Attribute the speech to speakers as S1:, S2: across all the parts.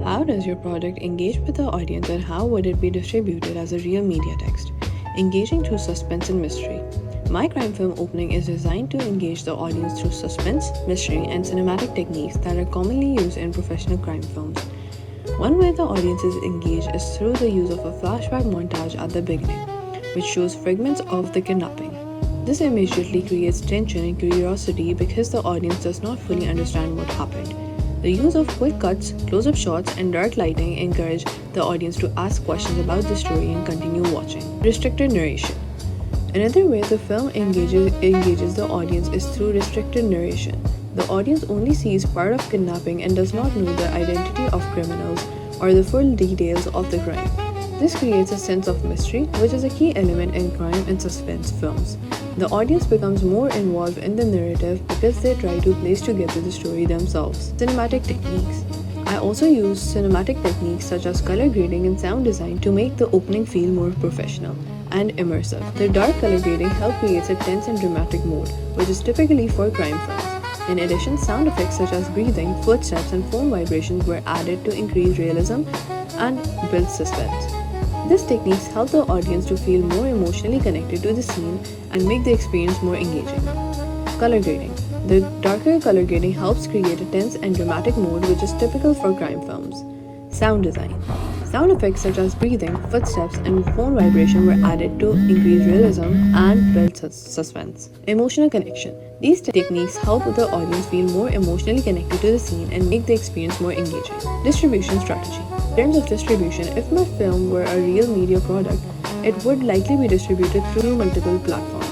S1: How does your product engage with the audience and how would it be distributed as a real media text? Engaging through suspense and mystery. My crime film opening is designed to engage the audience through suspense, mystery, and cinematic techniques that are commonly used in professional crime films. One way the audience is engaged is through the use of a flashback montage at the beginning, which shows fragments of the kidnapping. This immediately creates tension and curiosity because the audience does not fully understand what happened. The use of quick cuts, close-up shots, and dark lighting encourage the audience to ask questions about the story and continue watching. Restricted narration. Another way the film engages the audience is through restricted narration. The audience only sees part of kidnapping and does not know the identity of criminals or the full details of the crime. This creates a sense of mystery, which is a key element in crime and suspense films. The audience becomes more involved in the narrative because they try to place together the story themselves. Cinematic techniques. I also use cinematic techniques such as color grading and sound design to make the opening feel more professional and immersive. The dark color grading helps create a tense and dramatic mood, which is typically for crime films. In addition, sound effects such as breathing, footsteps, and phone vibrations were added to increase realism and build suspense. These techniques help the audience to feel more emotionally connected to the scene and make the experience more engaging. Color grading. The darker color grading helps create a tense and dramatic mood which is typical for crime films. Sound design. Sound effects such as breathing, footsteps, and phone vibration were added to increase realism and build suspense. Emotional connection. These techniques help the audience feel more emotionally connected to the scene and make the experience more engaging. Distribution strategy. In terms of distribution, if my film were a real media product, it would likely be distributed through multiple platforms.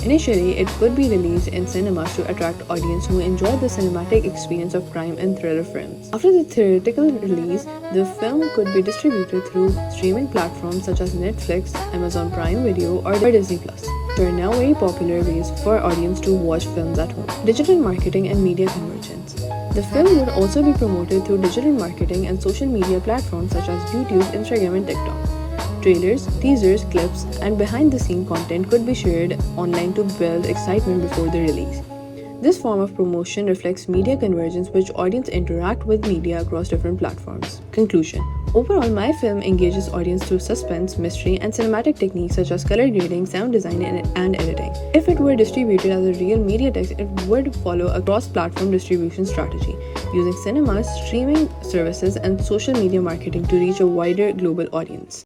S1: Initially, it could be released in cinemas to attract audience who enjoy the cinematic experience of crime and thriller films. After the theatrical release, the film could be distributed through streaming platforms such as Netflix, Amazon Prime Video, or Disney+. Which are now very popular ways for audience to watch films at home. Digital marketing and media convergence. The film would also be promoted through digital marketing and social media platforms such as YouTube, Instagram, and TikTok. Trailers, teasers, clips, and behind-the-scene content could be shared online to build excitement before the release. This form of promotion reflects media convergence, which audience interact with media across different platforms. Conclusion. Overall, my film engages audience through suspense, mystery, and cinematic techniques such as color grading, sound design, and editing. If it were distributed as a real media text, it would follow a cross-platform distribution strategy, using cinemas, streaming services, and social media marketing to reach a wider global audience.